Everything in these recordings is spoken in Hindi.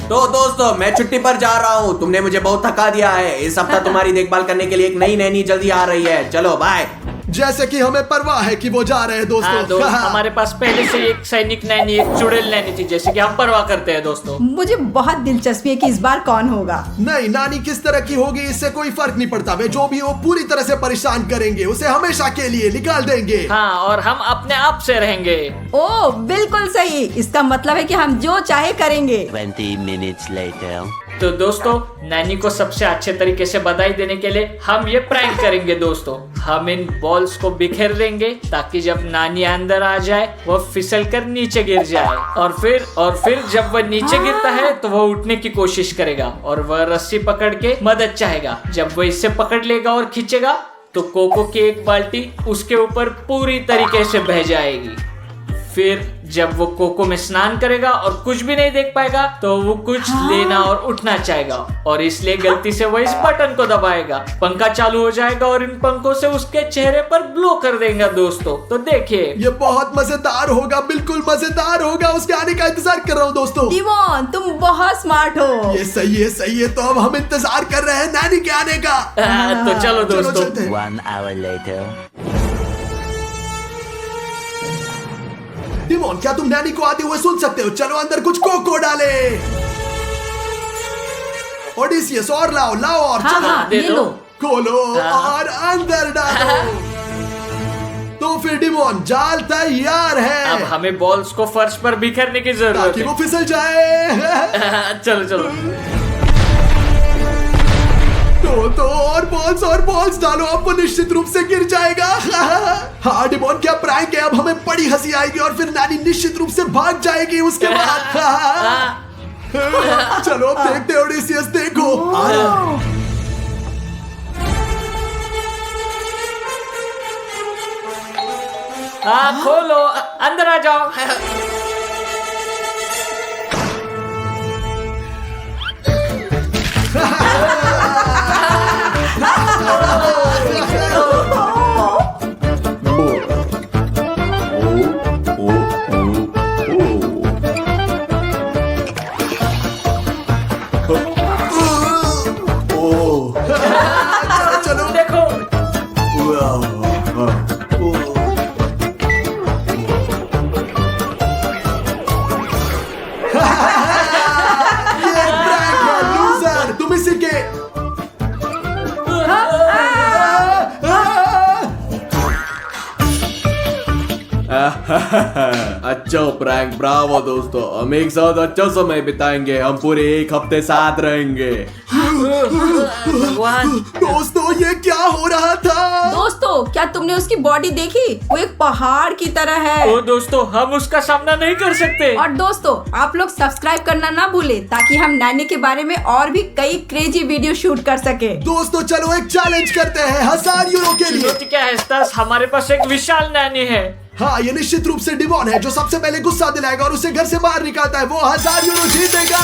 तो दोस्तों मैं छुट्टी पर जा रहा हूँ, तुमने मुझे बहुत थका दिया है। इस हफ्ता तुम्हारी देखभाल करने के लिए एक नई नैनी जल्दी आ रही है। चलो बाय। जैसे कि हमें परवाह है कि वो जा रहे हैं दोस्तों। हाँ दोस्त, हमारे पास पहले से एक सैनिक नैनी, एक चुड़ैल नैनी थी, जैसे कि हम परवाह करते हैं दोस्तों। मुझे बहुत दिलचस्पी है कि इस बार कौन होगा। नहीं, नानी किस तरह की होगी इससे कोई फर्क नहीं पड़ता। वे जो भी हो पूरी तरह से परेशान करेंगे, उसे हमेशा के लिए निकाल देंगे। हाँ, और हम अपने आप से रहेंगे। ओ बिल्कुल सही, इसका मतलब है कि हम जो चाहे करेंगे। 20 minutes later. तो दोस्तों, नैनी को सबसे अच्छे तरीके से बधाई देने के लिए हम ये प्रैंक करेंगे दोस्तों। हम इन बॉल्स को बिखेर देंगे ताकि जब नानी अंदर आ जाए वो फिसल कर नीचे गिर जाए, और फिर जब वह नीचे गिरता है तो वह उठने की कोशिश करेगा और वह रस्सी पकड़ के मदद चाहेगा। जब वह इसे पकड़ लेगा और खींचेगा तो कोको की एक बाल्टी उसके ऊपर पूरी तरीके से बह जाएगी। फिर जब वो कोको में स्नान करेगा और कुछ भी नहीं देख पाएगा तो वो कुछ लेना और उठना चाहेगा, और इसलिए गलती से वो इस बटन को दबाएगा। पंखा चालू हो जाएगा और इन पंखों से उसके चेहरे पर ब्लो कर देगा दोस्तों। तो देखिए, ये बहुत मजेदार होगा, बिल्कुल मजेदार होगा। उसके आने का इंतजार कर रहा हूँ दोस्तों। डिमोन तुम बहुत स्मार्ट हो। ये सही है। तो अब हम इंतजार कर रहे हैं नानी के आने का। तो चलो दोस्तों। चलते हैं। 1 hour later. डिमोन, क्या तुम नैनी को आते हुए सुन सकते हो? चलो अंदर कुछ कोको डाले। ओडिसियस और लाओ और हाँ, चलो हाँ, दे ये दो। लो। खोलो और अंदर डालो। तो फिर डिमोन, जाल तैयार है। अब हमें बॉल्स को फर्श पर बिखरने की जरूरत ताकि वो है। फिसल जाए। चलो। तो और बॉल्स डालो, अब वो निश्चित रूप से गिर जाएगा। हाँ डिमोन, क्या प्रैंक है। अब हमें बड़ी हंसी आएगी और फिर नानी निश्चित रूप से भाग जाएगी उसके बाद। चलो अब देखते हैं ओडिसियस, देखो। हाँ, खोलो, अंदर आ जाओ। चलो देखो, ये प्रैंक है लूजर, तुम इसी के। अच्छा प्रैंक, ब्रावो दोस्तों। हम एक साथ अच्छा समय बिताएंगे, हम पूरे एक हफ्ते साथ रहेंगे। भगवान। दोस्तों ये क्या हो रहा था? दोस्तों क्या तुमने उसकी बॉडी देखी? वो एक पहाड़ की तरह है। ओ दोस्तों, हम उसका सामना नहीं कर सकते। और दोस्तों आप लोग सब्सक्राइब करना ना भूले ताकि हम नैनी के बारे में और भी कई क्रेजी वीडियो शूट कर सके। दोस्तों चलो एक चैलेंज करते हैं 1000 यूरो के लिए। चुनौती क्या है स्टास? हमारे पास एक विशाल नैनी है। हाँ, ये निश्चित रूप से डिमोन है जो सबसे पहले गुस्सा दिलाएगा और उसे घर से बाहर निकालता है, वो 1000 यूरो जीतेगा।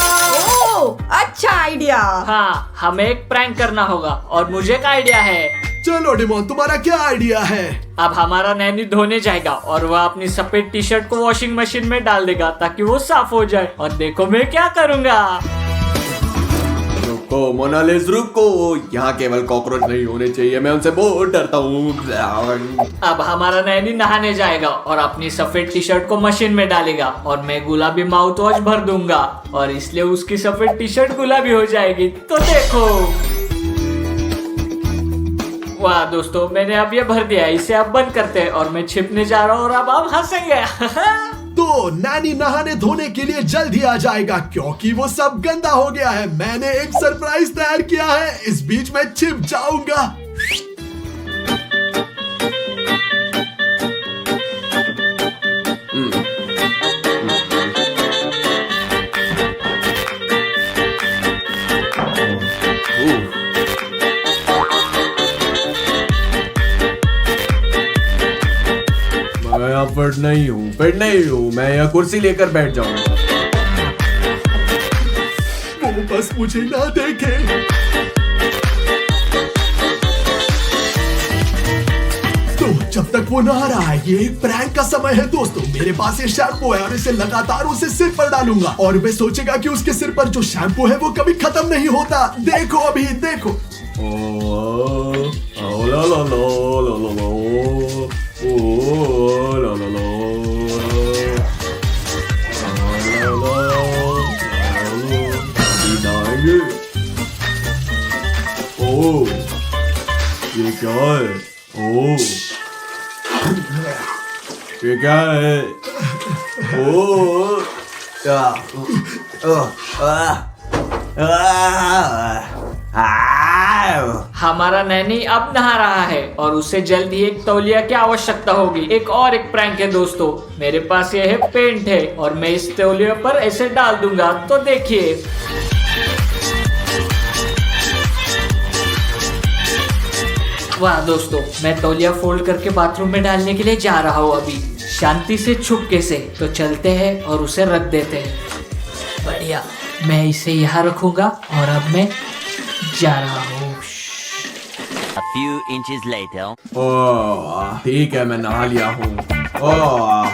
ओह अच्छा आइडिया। हाँ, हमें एक प्रैंक करना होगा और मुझे एक आइडिया है। चलो डिमोन, तुम्हारा क्या आइडिया है? अब हमारा नैनी धोने जाएगा और वह अपनी सफेद टी शर्ट को वॉशिंग मशीन में डाल देगा ताकि वो साफ हो जाए। और देखो मैं क्या करूँगा। रुको मोनालिस, रुको। यहाँ केवल कॉकरोच नहीं होने चाहिए, मैं उनसे बहुत डरता हूँ। अब हमारा नैनी नहाने जाएगा और अपनी सफेद टी शर्ट को मशीन में डालेगा और मैं गुलाबी माउथ वॉश भर दूंगा और इसलिए उसकी सफेद टी शर्ट गुलाबी हो जाएगी। तो देखो, वाह दोस्तों, मैंने अब ये भर दिया। इसे अब बंद करते हैं और मैं छिपने जा रहा हूँ और अब हम हंसेंगे। तो नानी नहाने धोने के लिए जल्द ही आ जाएगा क्योंकि वो सब गंदा हो गया है। मैंने एक सरप्राइज तैयार किया है, इस बीच में छिप जाऊंगा। मैं यहाँ फिट नहीं हूँ, मैं यहाँ कुर्सी लेकर बैठ जाऊंगा। वो बस मुझे ना देखे। तो जब तक वो नहा रहा है। ये एक प्रैंक का समय है दोस्तों। मेरे पास ये शैम्पू है और इसे लगातार उसे सिर पर डालूंगा और वे सोचेगा कि उसके सिर पर जो शैम्पू है वो कभी खत्म नहीं होता। देखो अभी देखो। ला ला ला ला ला ला, ओ ला ला ला, नहाएंगे। ओ ये क्या है? ओ ये क्या है? ओ हमारा नैनी अब नहा रहा है और उसे जल्द ही एक तौलिया की आवश्यकता होगी। एक और एक प्रैंक है दोस्तों। मेरे पास ये है पेंट है और मैं इस तौलिया पर ऐसे डाल दूंगा तो देखिए। वाह दोस्तों, मैं तौलिया फोल्ड करके बाथरूम में डालने के लिए जा रहा हूँ अभी, शांति से छुपके से। तो चलते हैं और उसे रख देते हैं। बढ़िया, मैं इसे यहाँ रखूंगा और अब मैं जा रहा हूँ। A few inches later. ओह ठीक है, मैं नहा लिया हूँ। ओह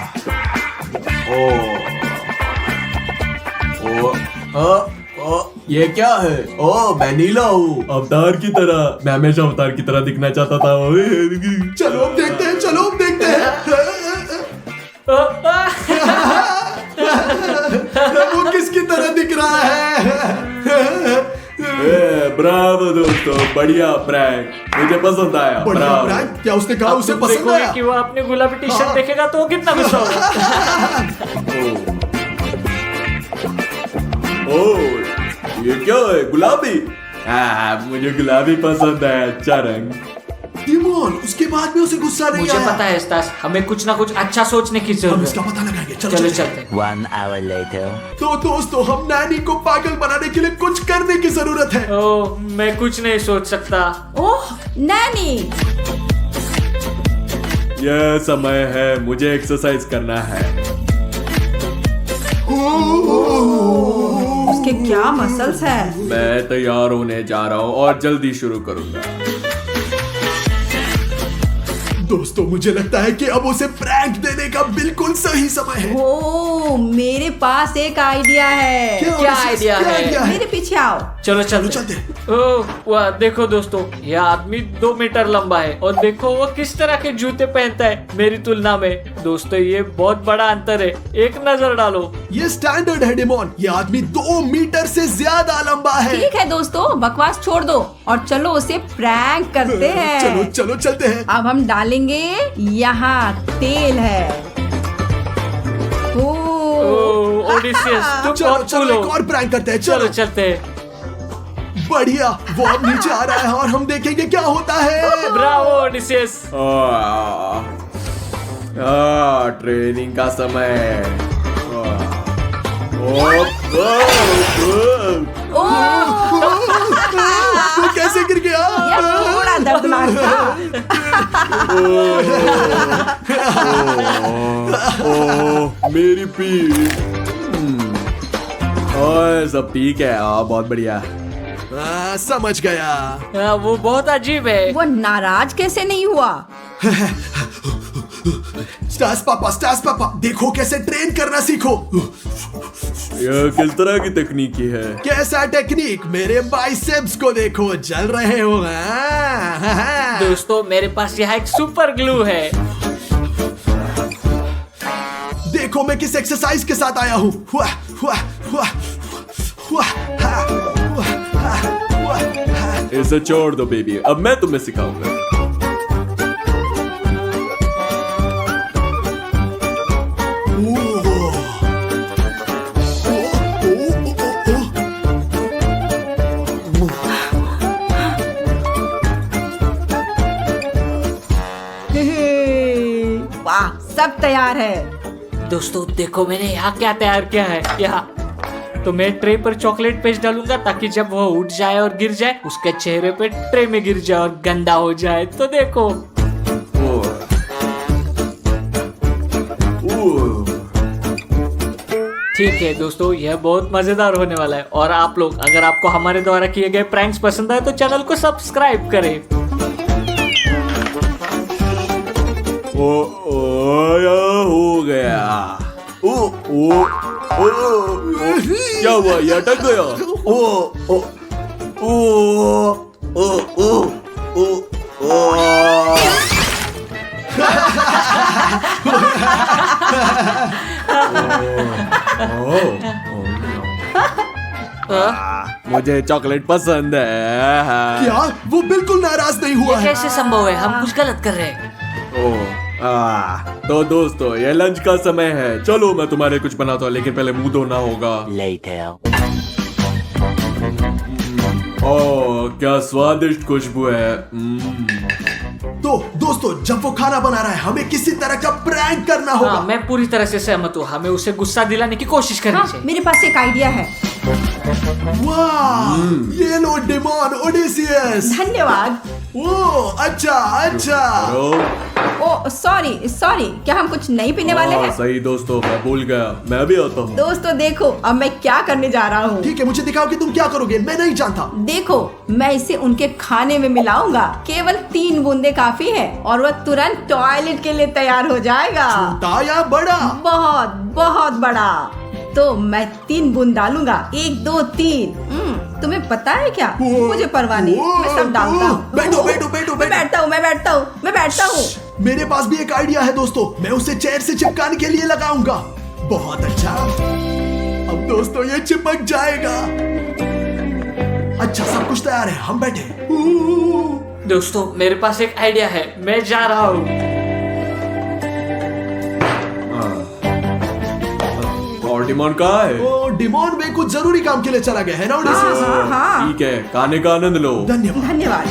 ये क्या है? ओह मैं नीला हूँ, अवतार की तरह। मैं हमेशा अवतार की तरह दिखना चाहता था। चलो अब देखते हैं, चलो अब देखते हैं। वो किसकी तरह दिख रहा है? ब्रावो दोस्तों, बढ़िया प्रैंक, मुझे पसंद आया। बढ़िया ब्रावो। प्रैंक। क्या उसने कहा उसे तुम पसंद देखोगे आया? कि वो अपनी गुलाबी टी शर्ट देखेगा तो वो कितना गुस्सा होगा। ओह ये क्या है? गुलाबी? मुझे गुलाबी पसंद है, अच्छा रंग। डिमोन, उसके बाद भी उसे गुस्सा नहीं मुझे आया। पता है स्टास, हमें कुछ ना कुछ अच्छा सोचने की हम जरूरत इसका है। पता लगाएंगे। चलो चलो चलो। चलते हैं। 1 hour later. तो दोस्तों, हम नैनी को पागल बनाने के लिए कुछ करने की जरूरत है। ओह मैं कुछ नहीं सोच सकता। ओह नैनी, यह समय है, मुझे एक्सरसाइज करना है। उसके क्या मसल्स है। मैं तैयार होने जा रहा हूँ और जल्दी शुरू करूंगा। दोस्तों, मुझे लगता है कि अब उसे प्रैंक देने का बिल्कुल सही समय है। ओ मेरे पास एक आइडिया है। क्या आइडिया है? आइडिया मेरे पीछे आओ। चलो चलो चलते हैं। चलते। ओह वाह, देखो दोस्तों, यह आदमी 2 मीटर लंबा है और देखो वो किस तरह के जूते पहनता है मेरी तुलना में। दोस्तों ये बहुत बड़ा अंतर है, एक नजर डालो। ये स्टैंडर्ड है डिमोन। ये आदमी 2 मीटर से ज्यादा लंबा है। ठीक है दोस्तों, बकवास छोड़ दो और चलो उसे प्रैंक करते हैं। चलो चलो चलते हैं। अब हम डालेंगे, यहाँ तेल है। ओह ओडिसियस, तुम चलो बहुत चलो cool एक हो। और प्रैंक करते हैं। चलो चलो चलते हैं। बढ़िया, वो अब नीचे आ रहा है और हम देखेंगे क्या होता है। Bravo Odysseus. ट्रेनिंग का समय है। वो कैसे गिर गया? ये थोड़ा दर्दनाक था। मेरी पीठ। ओए सब ठीक है। बहुत बढ़िया। समझ गया। वो बहुत अजीब है। वो नाराज कैसे नहीं हुआ? स्टास पापा, देखो कैसे ट्रेन करना सीखो। यह किस तरह की तकनीकी है? कैसा टेक्निक? मेरे बाइसेप्स को देखो, जल रहे हो। दोस्तों मेरे पास यहाँ एक सुपर ग्लू है। देखो मैं किस एक्सरसाइज के साथ आया हूँ। इसे छोड़ दो बेबी, अब मैं तुम्हें सिखाऊंगा। वाह, सब तैयार है। दोस्तों देखो मैंने यहाँ क्या तैयार किया है। यहाँ तो मैं ट्रे पर चॉकलेट पेस्ट डालूंगा ताकि जब वो उठ जाए और गिर जाए उसके चेहरे पे ट्रे में गिर जाए और गंदा हो जाए। तो देखो ठीक है दोस्तों, यह बहुत मजेदार होने वाला है। और आप लोग, अगर आपको हमारे द्वारा किए गए प्रैंक्स पसंद आए तो चैनल को सब्सक्राइब करें। या हो गया। ओ ओ ओ ओ क्या हुआ? ये अटक गया। ओ ओ ओ ओ ओ ओ ओ मुझे चॉकलेट पसंद है। क्या वो बिल्कुल नाराज नहीं हुआ ये है? कैसे संभव है? हम कुछ गलत कर रहे हैं। तो दोस्तों ये लंच का समय है, चलो मैं तुम्हारे कुछ बनाता हूँ, लेकिन पहले मुंह धोना होगा। Later. ओह क्या स्वादिष्ट खुशबू है। तो दोस्तों जब वो खाना बना रहा है हमें किसी तरह का प्रैंक करना होगा। हाँ, मैं पूरी तरह से सहमत हूँ। हमें उसे गुस्सा दिलाने की कोशिश करनी हाँ, चाहिए। मेरे पास एक आइडिया है। वाह ये लो डिमॉन ओडिसियस। धन्यवाद। ओ अच्छा अच्छा। ओ सॉरी सॉरी, क्या हम कुछ नहीं पीने वाले हैं? सही दोस्तों, मैं भूल गया, मैं भी आता हूँ। दोस्तों देखो अब मैं क्या करने जा रहा हूँ। ठीक है मुझे दिखाओ कि तुम क्या करोगे, मैं नहीं जानता। देखो मैं इसे उनके खाने में मिलाऊंगा। केवल 3 बूंदे काफी है और वह तुरंत टॉयलेट के लिए तैयार हो जाएगा। छोटा या बड़ा? बहुत बहुत बड़ा। तो मैं 3 बूंद डालूंगा, 1 2 3। तुम्हें पता है क्या? मुझे परवाह नहीं, मैं सब डालता हूँ। बैठो बैठो बैठो मैं बैठता हूँ, मैं बैठता हूँ, मैं बैठता हूँ। मेरे पास भी एक आइडिया है दोस्तों, मैं उसे चेयर से चिपकाने के लिए लगाऊंगा। बहुत अच्छा। अब दोस्तों ये चिपक जाएगा। अच्छा सब कुछ तैयार है, हम बैठे। दोस्तों मेरे पास एक आइडिया है, मैं जा रहा हूँ। और डिमॉन कहाँ है? ओ डिमॉन में कुछ जरूरी काम के लिए चला गया है ना ओडिसियस? हाँ। ठीक है, खाने का आनंद लो। धन्यवाद। धन्यवाद।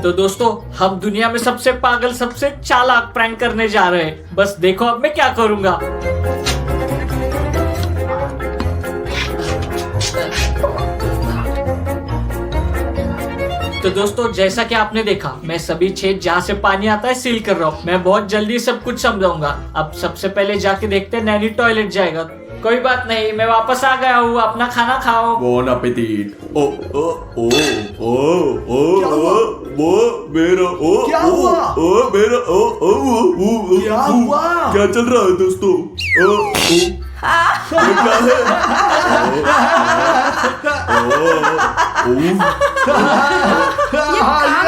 तो दोस्तों हम दुनिया में सबसे पागल, सबसे चालाक प्रैंक करने जा रहे हैं। बस देखो अब मैं क्या करूंगा। तो दोस्तों जैसा कि आपने देखा, मैं सभी छेद जहाँ से पानी आता है सील कर रहा हूँ। मैं बहुत जल्दी सब कुछ समझाऊंगा। अब सबसे पहले जाके देखते हैं नैनी टॉयलेट जाएगा। कोई बात नहीं, मैं वापस आ गया हूँ, अपना खाना खाओ। Bone appétit. ओ ओ ओ ओ ओ क्या हुआ? वो मेरा ओ क्या हुआ? ओ मेरा ओ ओ ओ क्या हुआ? क्या चल रहा है दोस्तों? ओ ओ ये क्या है? ये काम ये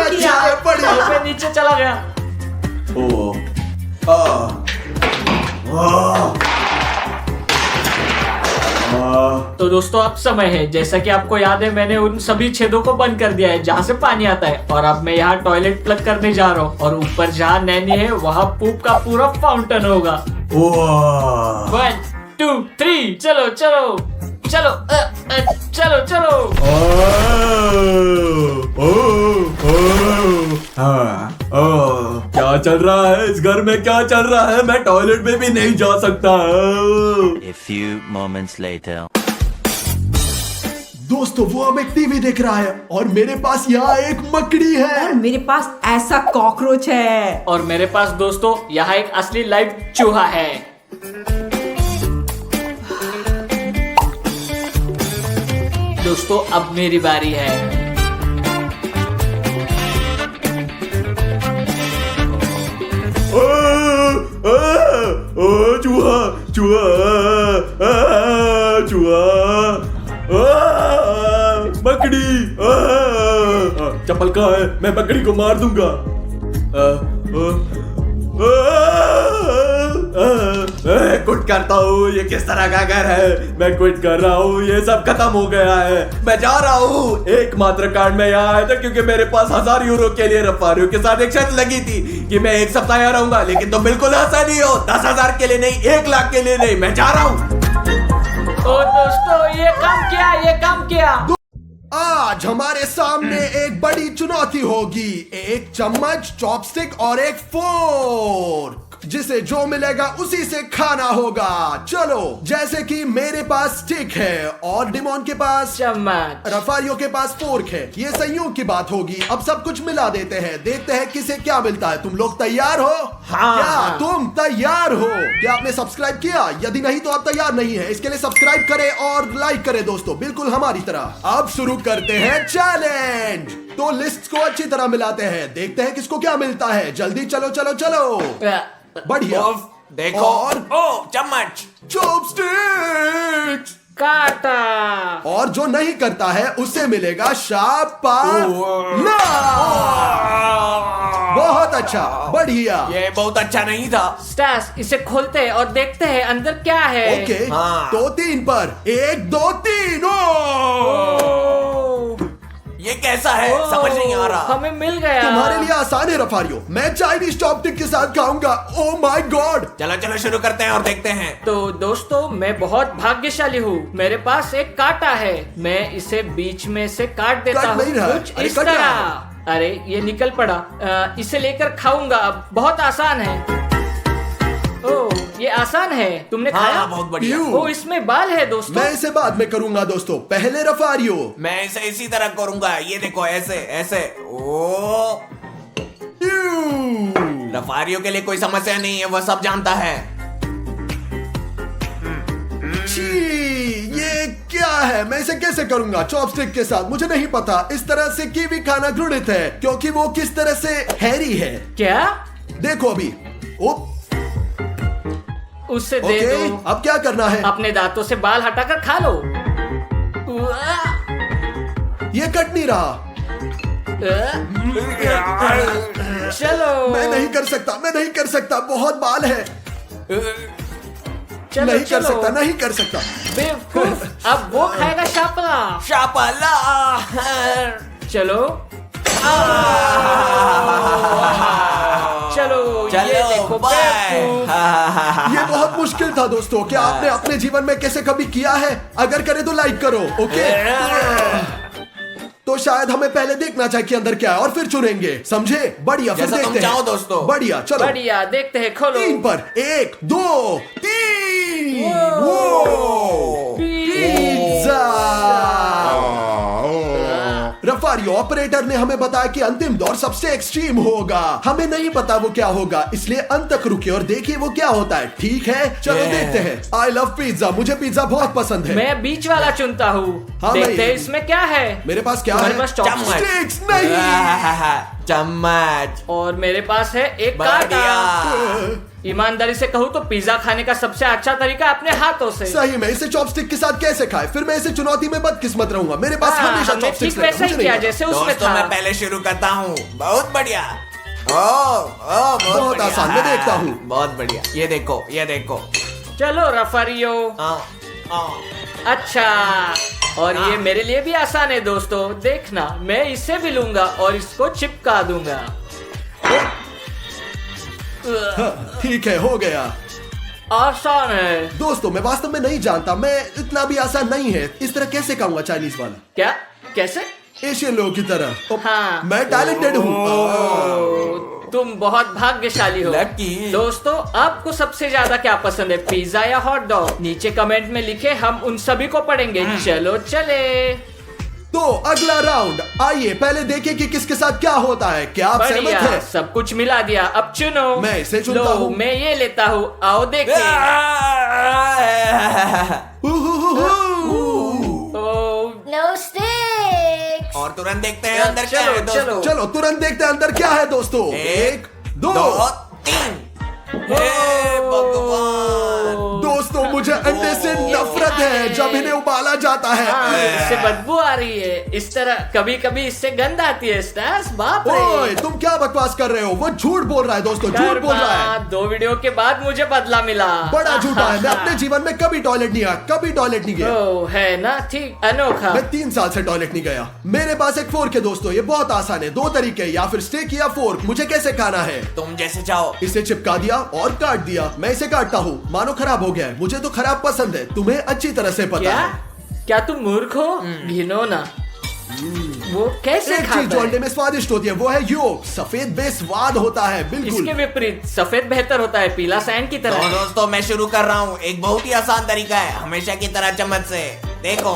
किया। अच्छा है, बढ़िया। मैं नीचे चला गया। ओ आ तो दोस्तों अब समय है, जैसा कि आपको याद है मैंने उन सभी छेदों को बंद कर दिया है जहाँ से पानी आता है। और अब मैं यहाँ टॉयलेट प्लग करने जा रहा हूँ और ऊपर जहाँ नैनी है वहाँ पूप का पूरा फाउंटेन होगा। 1 2 3 चलो चलो चलो चलो चलो। क्या चल रहा है इस घर में? क्या चल रहा है? मैं टॉयलेट में भी नहीं जा सकता। A few moments later. दोस्तों वो अब एक टीवी देख रहा है और मेरे पास यहाँ एक मकड़ी और है। मेरे पास ऐसा कॉकरोच है। और मेरे पास दोस्तों यहाँ एक असली लाइव चूहा है। दोस्तों अब मेरी बारी है। चूहा चूहा चूहा बकरी। चप्पल कहाँ है? मैं बकरी को मार दूंगा। क्विट करता हूँ। ये किस तरह का घर है? मैं क्विट कर रहा हूँ, ये सब खत्म हो गया है। मैं जा रहा हूँ। एकमात्र कारण मैं यहाँ आया था क्योंकि मेरे पास 1000 यूरो के लिए रफारियों के साथ एक शर्त लगी थी कि मैं 1 सप्ताह यहाँ रहूंगा, लेकिन तुम बिल्कुल ऐसा नहीं हो। 10,000 के लिए नहीं, 1 लाख के लिए नहीं। मैं जा रहा हूँ। तो दोस्तों ये काम किया। आज हमारे सामने एक बड़ी चुनौती होगी। एक चम्मच, चॉपस्टिक और एक फोर्क, जिसे जो मिलेगा उसी से खाना होगा। चलो, जैसे कि मेरे पास स्टिक है और डिमॉन के पास चम्मच, रफारियो के पास फोर्क है। ये संयोग की बात होगी। अब सब कुछ मिला देते हैं, देखते हैं किसे क्या मिलता है। तुम लोग तैयार हो? हाँ। क्या तुम तैयार हो? क्या आपने सब्सक्राइब किया? यदि नहीं तो आप तैयार नहीं है। इसके लिए सब्सक्राइब करें और लाइक करें दोस्तों, बिल्कुल हमारी तरह। अब शुरू करते हैं चैलेंज। तो लिस्ट को अच्छी तरह मिलाते हैं, देखते हैं किसको क्या मिलता है। जल्दी चलो चलो चलो। बढ़िया। देखो। और चम्मच। चॉपस्टिक्स। काटा। और जो नहीं करता है उसे मिलेगा शाबाश। बहुत अच्छा, बढ़िया। ये बहुत अच्छा नहीं था। स्टास, इसे खोलते हैं और देखते हैं अंदर क्या है। ओके। हाँ। तो 3 पर 1 2 3। ये कैसा है? समझ नहीं आ रहा। हमें मिल गया। तुम्हारे लिए आसान है रफारियो, मैं चाइनीज चॉपस्टिक के साथ खाऊंगा। Oh my God. चलो चलो शुरू करते हैं और देखते हैं। तो दोस्तों, मैं बहुत भाग्यशाली हूँ, मेरे पास एक कांटा है। मैं इसे बीच में से काट देता कट हूँ नहीं रहा है। कुछ अरे इस कट रहा तरह। अरे ये निकल पड़ा। इसे लेकर खाऊंगा अब। बहुत आसान है। ओह, ये आसान है। तुमने खाया? हाँ, बहुत बढ़िया। यू। ओ, इसमें बाल है दोस्तों। मैं इसे बाद में करूंगा दोस्तों, पहले रफारियो। मैं इसे इसी तरह करूंगा। ये देखो, ऐसे ऐसे। ओ, रफारियो के लिए कोई समस्या नहीं है, वह सब जानता है। छी, ये क्या है? मैं इसे कैसे करूंगा चॉपस्टिक के साथ? मुझे नहीं पता। इस तरह से कीवी खाना घृणित है क्योंकि वो किस तरह से हैरी है। क्या? देखो अभी। ओप। उससे दे ओके, दो। अब क्या करना है? अपने दांतों से बाल हटाकर खा लो। ये कट नहीं रहा। चलो। मैं नहीं कर सकता, मैं नहीं कर सकता, बहुत बाल है। चलो, नहीं कर चलो। सकता, नहीं कर सकता। बेवकूफ, अब वो खाएगा शापला। शापला। चलो। चलो, ये देखो बाय। बेवकूफ। ये बहुत मुश्किल था दोस्तों। क्या आपने अपने जीवन में कैसे कभी किया है? अगर करे तो लाइक करो। ओके। तो शायद हमें पहले देखना चाहिए कि अंदर क्या है और फिर चुनेंगे, समझे? बढ़िया, फिर जैसा तुम देखते हैं। चाहो दोस्तों। बढ़िया, चलो। बढ़िया, देखते हैं, खोलो। 3 पर 1 2 3। पिज्जा। रफारियो ऑपरेटर ने हमें बताया कि अंतिम दौर सबसे एक्सट्रीम होगा। हमें नहीं पता वो क्या होगा, इसलिए अंत तक रुके और देखिए वो क्या होता है। ठीक है, चलो देखते हैं। आई लव पिज्जा, मुझे पिज्जा बहुत पसंद है। मैं बीच वाला चुनता हूँ। हाँ, देखते भाई। हैं इसमें क्या है। मेरे पास क्या तुम्हारे है? पास चॉपस्टिक्स। Sticks नहीं। चम्मच। और मेरे पास है एक कांटा। ईमानदारी से कहूँ तो पिज्जा खाने का सबसे अच्छा तरीका अपने हाथों से। सही में इसे चॉपस्टिक के साथ कैसे खाए? फिर मैं इसे चुनौती में बदकिस्मत रहूंगा। मेरे पास हमेशा हमने चॉपस्टिक्स ठीक वैसा ही किया जैसे उसमें दोस्तों, था। मैं पहले शुरू करता हूँ। बहुत बढ़िया। बहुत बढ़िया। आसान, मैं देखता हूँ। बहुत बढ़िया। ये देखो, ये देखो। चलो रफारियो। आ, अच्छा, और ये मेरे लिए भी आसान है दोस्तों। देखना, मैं इसे भी लूंगा और इसको चिपका दूंगा। ठीक है, हो गया। आसान है। दोस्तों, मैं वास्तव में नहीं जानता, मैं इतना भी आसान नहीं है। इस तरह कैसे खाऊंगा चाइनीज वाला? क्या? कैसे? एशियन लोगों की तरह। हाँ। मैं टैलेंटेड हूँ। तुम बहुत भाग्यशाली हो। Lucky। दोस्तों, आपको सबसे ज्यादा क्या पसंद है, पिज्जा या हॉट डॉग? नीचे कमेंट में लिखे, हम उन सभी को पढ़ेंगे। चलो चले। तो अगला राउंड, आइए पहले देखें कि किसके साथ क्या होता है। क्या आप सहमत बढ़िया, हैं? सब कुछ मिला दिया। अब चुनो। मैं इसे चुनता लो, हूँ। मैं ये लेता हूँ। आओ देखें। No sticks. और तुरंत देखते हैं अंदर क्या चलो, है दोस्तों। चलो। चलो तुरंत देखते हैं अंदर क्या है दोस्तों। 1 2 3। हे भगवान। दोस्तों, मुझे अंडे से नफरत है जब इन्हें उबाला जाता हाँ, है। इससे बदबू आ रही है। इस तरह कभी कभी इससे गंध आती है। स्टास, बाप ओए, रे। तुम क्या बकवास कर रहे हो? वो झूठ बोल रहा है दोस्तों, झूठ बोल रहा है। 2 वीडियो के बाद मुझे बदला मिला। बड़ा झूठा है। मैं अपने जीवन में कभी टॉयलेट नहीं आया, कभी टॉयलेट नहीं गया। ओ, है ना, ठीक, अनोखा। मैं 3 साल से टॉयलेट नहीं गया। मेरे पास एक फोर्क है दोस्तों, ये बहुत आसान है। 2 तरीके, या फिर स्टिक या फोर्क। मुझे कैसे खाना है? तुम जैसे चाहो। इसे चिपका दिया और काट दिया। मैं इसे काटता हूँ, मानो खराब हो गया है। मुझे तो खराब पसंद है, तुम्हें अच्छी तरह से पता क्या? है। क्या तुम मूर्ख हो? घिनौना। वो कैसे एक चीज खाता जो अंडे है? में स्वादिष्ट होती है वो है योक। सफेद बेस्वाद होता है, बिल्कुल। इसके विपरीत सफेद बेहतर होता है, पीला सैंड की तो तरह। दोस्तों, मैं शुरू कर रहा हूँ। एक बहुत ही आसान तरीका है, हमेशा की तरह चम्मच से। देखो।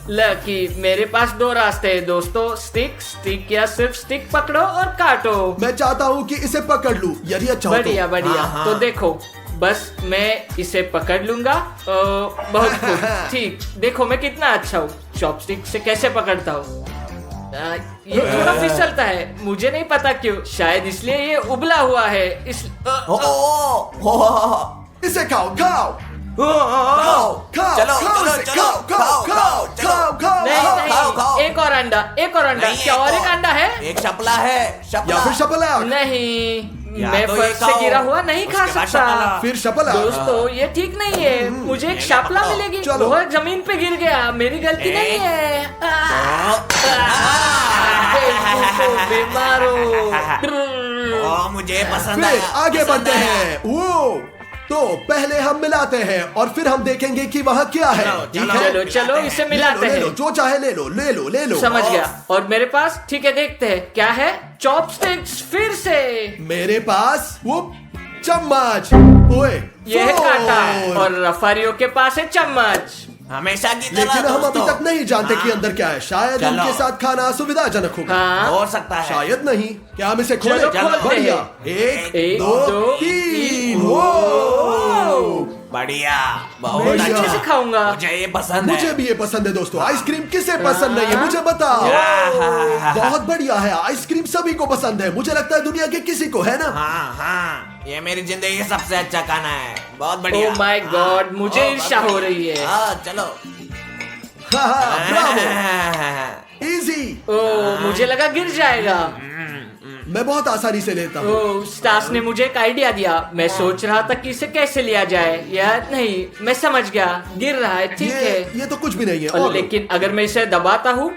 लकी, मेरे पास 2 रास्ते हैं दोस्तों। स्टिक या सिर्फ स्टिक पकड़ो और काटो। मैं चाहता हूँ कि इसे पकड़ लूं, यदि अच्छा हो तो। बढ़िया बढ़िया। हाँ, हाँ। तो देखो, बस मैं इसे पकड़ लूंगा। बहुत खूब, ठीक। देखो मैं कितना अच्छा हूँ, चॉपस्टिक से कैसे पकड़ता हूँ। ये थोड़ा फिसलता है, मुझे नहीं पता क्यों, शायद इसलिए ये उबला हुआ है। इसे खाओ खाओ खाओ चलो, खाओ चलो, इसे, चलो, खाओ खाओ खाओ खाओ खाओ नहीं खाओ। नहीं, खाओ। एक और अंडा, एक और अंडा। क्या और एक अंडा है? एक शपला है, या फिर शपला नहीं, या मैं तो ये फर्श से खाओ, गिरा हुआ नहीं खा उसके बाद सकता। शपला। फिर शपला दोस्तों ये ठीक नहीं है, मुझे एक शापला मिलेगी। चलो। वो जमीन पे गिर गया, मेरी गलती नहीं है। बीमार हो। मुझे पसंद फिर आया, आगे पसंद बढ़ते आया। हैं। वो तो पहले हम मिलाते हैं और फिर हम देखेंगे कि वहाँ क्या है। ठीक है? चलो चलो इसे ले लो, मिलाते ले लो, हैं। जो चाहे ले लो ले लो ले लो। समझ गया। और मेरे पास, ठीक है देखते हैं क्या है। चॉपस्टिक्स फिर से। मेरे पास वो चम्मच। ओए ये है कांटा फोर्क। और रफारियों के पास है चम्मच। हमेशा की तरह लेकिन हम अभी दोस्तों। तक नहीं जानते कि अंदर क्या है। शायद चलो। उनके साथ खाना सुविधाजनक होगा। हाँ हो सकता है। शायद नहीं। क्या हम इसे खोलें? चलो, खोलते बढ़िया। हैं। एक एक, दो दो, तीन। तीन। वो बढ़िया, बहुत बढ़िया। अच्छे से खाऊंगा। मुझे ये पसंद है। मुझे भी ये पसंद है दोस्तों। आइसक्रीम किसे पसंद नहीं है मुझे बताओ। बहुत बढ़िया है, आइसक्रीम सभी को पसंद है। मुझे लगता है दुनिया के किसी को, है ना? हाँ, ये मेरी जिंदगी का सबसे अच्छा खाना है। बहुत बढ़िया। ओह माय गॉड, मुझे बहुत ईर्ष्या हो बढ़िया। रही है। हाँ, चलो। Bravo, easy. ओह मुझे लगा गिर जाएगा। मैं बहुत आसानी से लेता हूँ। ओह स्टास ने मुझे एक आइडिया दिया। मैं सोच रहा था कि इसे कैसे लिया जाए। यार नहीं, मैं समझ गया, गिर रहा है। ठीक है, ये तो कुछ भी नहीं है। और और लेकिन अगर मैं इसे दबाता हूँ,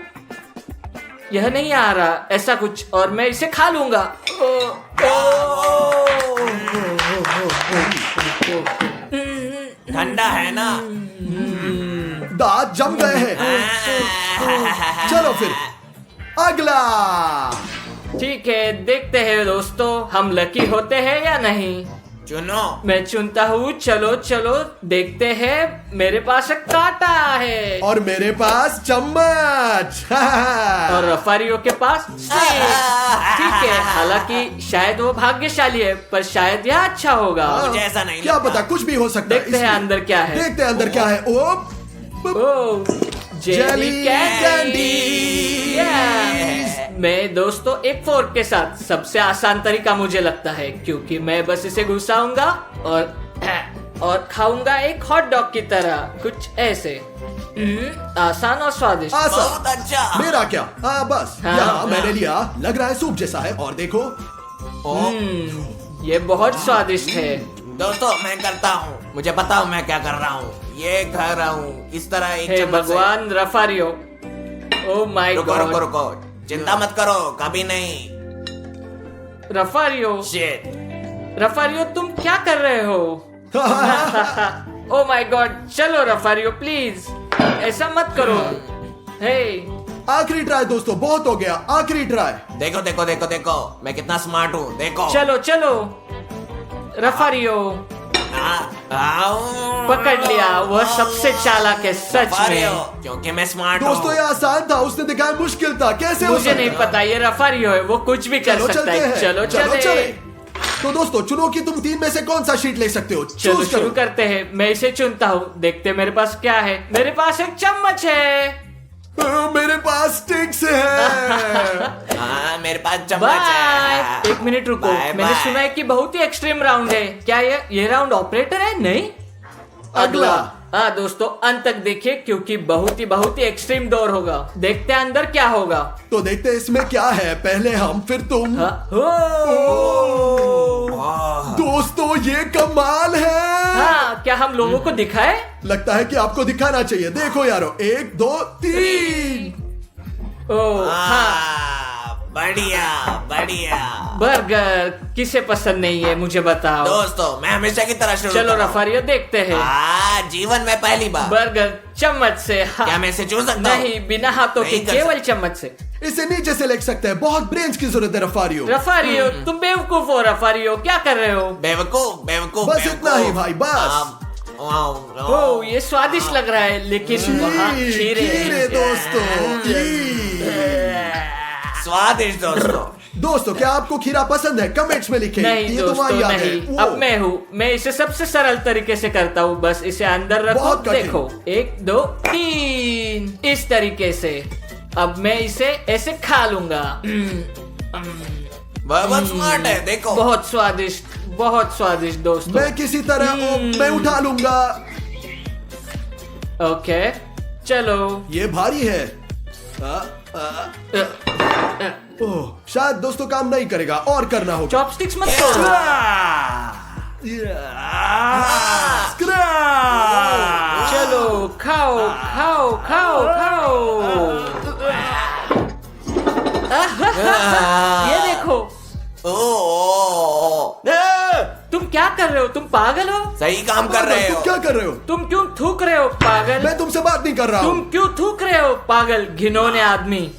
यह नहीं आ रहा ऐसा कुछ, और मैं इसे खा लूंगा। ठंडा है ना? दांत जम गए हैं। चलो फिर अगला। ठीक है, देखते हैं दोस्तों, हम लकी होते हैं या नहीं। चुनो। मैं चुनता हूँ। चलो चलो देखते हैं। मेरे पास एक कांटा है और मेरे पास चम्मच। और रफारियों के पास सेब। ठीक है, हालांकि शायद वो भाग्यशाली है, पर शायद यह अच्छा होगा। मुझे ऐसा नहीं क्या लगता। पता, कुछ भी हो सकता है। देखते हैं अंदर क्या है। देखते हैं अंदर क्या है। ओ ओह जेली जेली कैंडी। कैंडी। मैं दोस्तों एक फोर्क के साथ, सबसे आसान तरीका मुझे लगता है, क्योंकि मैं बस इसे घुसाऊंगा और खाऊंगा एक हॉट डॉग की तरह, कुछ ऐसे। आसान और स्वादिष्ट। बहुत अच्छा। मेरा क्या? हाँ बस हाँ, यहाँ मैंने लिया। लग रहा है सूप जैसा है। और देखो ये बहुत स्वादिष्ट है। दोस्तों मैं करता हूँ, मुझे पता हूँ मैं क्या कर रहा हूँ। ये खा रहा हूँ इस तरह एक हे चम्मच से। भगवान रफारियो, ओ माय रुको रुको गॉड। रुको, चिंता मत करो, कभी नहीं। रफारियो, शिट। रफारियो तुम क्या कर रहे हो? ओ माय गॉड, चलो रफारियो प्लीज, ऐसा मत करो। हे आखिरी ट्राई दोस्तों, बहुत हो गया। आखिरी ट्राई। देखो देखो देखो देखो, मैं कितना स्मार्ट हूँ, देखो। चलो चलो रफारियो, पकड़ लिया। वह सबसे चालाक है सच में। क्योंकि मैं स्मार्ट दोस्तों ये हूँ। आसान था, उसने दिखाया मुश्किल था। कैसे हो मुझे सकता? नहीं पता, ये रफारियो है, वो कुछ भी कर चलो सकता चलते है। हैं। चलो चले। चले। तो दोस्तों चुनो कि तुम तीन में से कौन सा शीट ले सकते हो। चलो चूज शुरू करो। करते हैं। मैं इसे चुनता हूँ, देखते हैं मेरे पास क्या है। मेरे पास एक चम्मच है। मेरे पास स्टिक्स है। हाँ, मेरे पास चम्मच बाय। है। एक मिनट रुको, बाय, मैंने बाय। सुना है कि बहुत ही एक्सट्रीम राउंड है। क्या ये राउंड ऑपरेटर है? नहीं, अगला। हाँ दोस्तों अंत तक देखिए, क्योंकि बहुत ही एक्सट्रीम डोर होगा। देखते हैं अंदर क्या होगा। तो देखते हैं इसमें क्या है। पहले हम फिर तुम। हाँ, हो। दोस्तों ये कमाल है। हाँ, क्या हम लोगों को दिखाए? लगता है कि आपको दिखाना चाहिए। देखो यारो, 1 2 3। ओह हाँ, हाँ, बढ़िया बढ़िया। बर्गर किसे पसंद नहीं है मुझे बताओ। दोस्तों मैं हमेशा की तरह शुरू चलो कर रहा हूँ। रफारियो देखते हैं। जीवन में पहली बार। बर्गर चम्मच से। हाँ। क्या मैं इसे चूस सकता हूँ? नहीं, बिना हाथों के, नहीं कर केवल चम्मच से। इसे नीचे से ले सकते हैं। बहुत ब्रेन्स की जरूरत है रफारियो। रफारियो तुम बेवकूफ हो। रफारियो क्या कर रहे हो? बेवकूफ बेवकूफ। बस इतना ही भाई, बस। ओह ये स्वादिष्ट लग रहा है, लेकिन वहाँ खीरे खीरे हैं। दोस्तों। स्वादिष्ट दोस्तों। दोस्तों क्या आपको खीरा पसंद है? कमेंट्स में लिखें। नहीं ये दोस्तों तुम्हारी याद नहीं, है। अब मैं हूँ। मैं इसे सबसे सरल तरीके से करता हूँ। बस इसे अंदर रखो, बहुत कठिन। देखो 1 2 3 इस तरीके से। अब मैं इसे ऐसे खा लूंगा। बहुत स्मार्ट है, देखो। बहुत स्वादिष्ट दोस्तों। मैं किसी तरह मैं उठा लूंगा। ओके चलो। ये भारी है। ओह, शायद दोस्तों काम नहीं करेगा और करना होगा। चॉपस्टिक्स मत तोड़ो। चलो खाओ खाओ खाओ खाओ। ये देखो। तुम क्या कर रहे हो? तुम पागल हो? सही काम कर रहे तुम हो। क्या कर रहे हो? तुम क्यों थूक रहे हो पागल? मैं तुमसे बात नहीं कर रहा तुम हूँ। क्यों थूक रहे हो पागल घिनौने आदमी?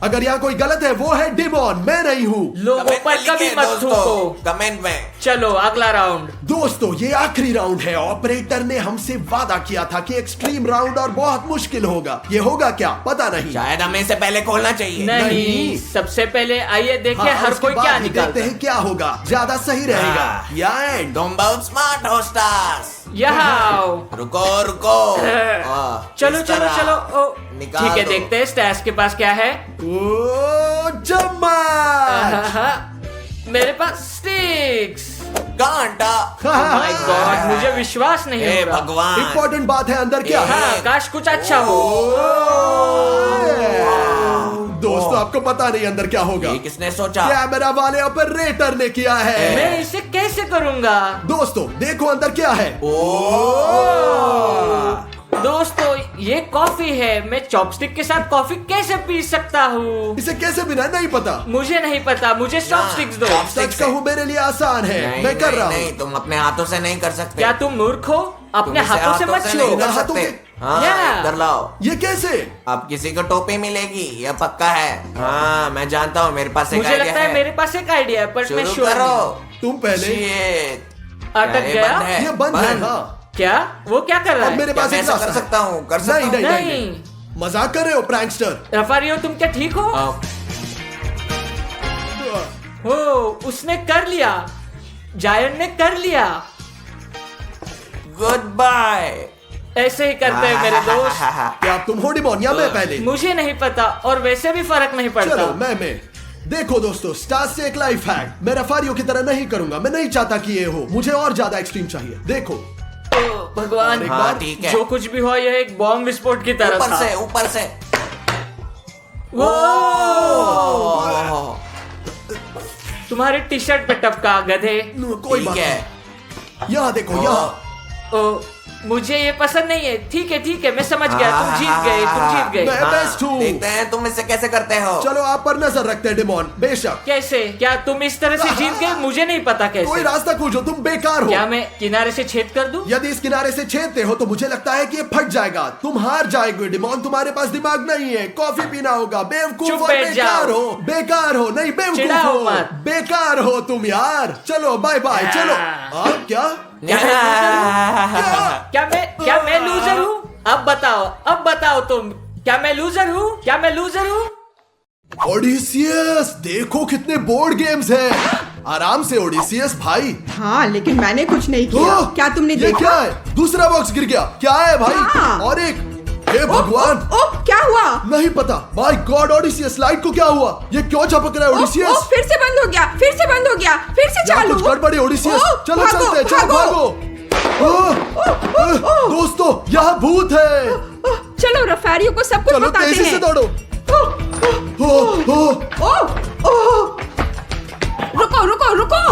अगर यहाँ कोई गलत है वो है डिमोन, मैं नहीं हूँ। लोगों पर कभी मत थूको। कमेंट में। चलो अगला राउंड। दोस्तों ये आखिरी राउंड है। ऑपरेटर ने हमसे वादा किया था कि एक्सट्रीम राउंड और बहुत मुश्किल होगा। ये होगा क्या पता नहीं। शायद हमें इसे पहले खोलना चाहिए। नहीं, सबसे पहले आइए देखें हाँ, हर उसके कोई बाद क्या ही देखते निकालता हैं क्या होगा। ज्यादा सही रहेगा। हाँ। या एंड। तुम बहुत स्मार्ट हो स्टार्स। यहाँ आओ। रुको रुको। चलो इस चलो तरह चलो। निकाल ठीक है, दो। देखते हैं स्टैश के पास क्या है। ओ चम्मच। मेरे पास स्टिक्स। घंटा। माय गॉड, मुझे विश्वास नहीं हे हो रहा। भगवान। इम्पोर्टेंट बात है अंदर क्या है। हाँ, काश कुछ अच्छा हो। दोस्तों आपको पता नहीं अंदर क्या होगा। ये किसने सोचा? कैमरा वाले ऑपरेटर ने किया है। मैं इसे कैसे करूंगा? दोस्तों देखो अंदर क्या है। दोस्तों ये कॉफी है। मैं चॉपस्टिक के साथ कॉफी कैसे पी सकता हूँ? इसे कैसे बिना नहीं पता। मुझे नहीं पता, मुझे चॉपस्टिक्स दो। सच कहूँ मेरे लिए आसान है। नहीं, मैं कर नहीं, रहा नहीं, हूँ। तुम अपने हाथों से नहीं कर सकते। क्या तुम मूर्ख हो? अपने तुम इसे हाथों से मत नहीं छुओ। कर हाथों सकते। के- हाँ, Yeah. इधर लाओ। ये कैसे? अब किसी को टोपी मिलेगी, यह पक्का है। हाँ, मैं जानता हूँ, मेरे पास एक मुझे आइडिया लगता है मेरे पास एक आइडिया है, पर मैं शुरू श्योर करो। नहीं। तुम पहले। Shit. अटक क्या ये गया? बंद है? ये बंद है। हाँ क्या? वो क्या कर रहा अब है? मेरे क्या पास मैं एक ऐसा रास्ता कर है। सकता हूँ? कर सकता हूँ? नहीं। मजाक कर रहे हो प्रैंकस्टर। रफारियो तुम क्या ठीक हो? हो, उसने कर लिया। जायन ने कर लिया। Goodbye. ऐसे ही करते हैं मेरे दोस्त। क्या तुम हो डिमोन या मैं पहले? मुझे नहीं पता और वैसे भी फर्क नहीं पड़ता। चलो मैं। देखो दोस्तों स्टार्स से एक लाइफ हैक। मैं रफारियो की तरह नहीं करूंगा। मैं नहीं चाहता कि ये हो। मुझे और ज्यादा एक्सट्रीम चाहिए। देखो ओ, भगवान, एक हाँ बार ठीक है। जो कुछ भी हुआ यह एक बॉम्ब विस्फोट की तरह ऊपर था। से ऊपर से। वो तुम्हारी टी शर्ट पे टपका गधे। कोई ठीक बात है। नहीं। यहाँ देखो यहाँ। ओ, मुझे ये पसंद नहीं है। ठीक है, मैं समझ गया। तुम जीत गए। मैं बेस्ट हूँ। देखते हैं तुम इसे कैसे करते हो। चलो आप पर नजर रखते हैं डिमोन। बेशक कैसे? क्या तुम इस तरह से जीत गए? मुझे नहीं पता कोई कैसे। रास्ता खोजो। तुम बेकार हो। क्या मैं किनारे से छेद कर दूं? यदि इस किनारे से छेदते हो तो मुझे लगता है कि ये फट जाएगा। तुम हार जाएगे डिमोन। तुम्हारे पास दिमाग नहीं है। कॉफी पीना होगा। बेवकूफ चुप और बैठ बेकार जाओ। हो। बेकार हो नहीं बेवकूफ चिढ़ाओ हो। मत। बेकार हो तुम यार। चलो बाय बाय। चलो आप क्या क्या मैं लूजर हूँ? अब बताओ तुम। क्या मैं लूजर हूँ? ओडिसियस देखो कितने बोर्ड गेम्स हैं। आराम से ओडिसियस भाई। हाँ लेकिन मैंने कुछ नहीं किया। ओह, क्या तुमने ये देखा? क्या है? दूसरा बॉक्स गिर गया। क्या है भाई? हाँ। और एक। हे भगवान। ओह, क्या हुआ? नहीं पता। माय गॉड ओडिसियस लाइट को क्या हुआ? ये क्यों चपक रहा है ओडिसियस? ओह, फिर से बंद हो गया। फिर से यहाँ चालू। कुछ गड़बड़ी ओडिसियस। ओह, चलो भागो, चलते हैं। चलो भागो। दोस्तों यहाँ भूत है। चलो रफारियो को सब कुछ चलो बताते तेजी हैं। से दौड़ो। रुको।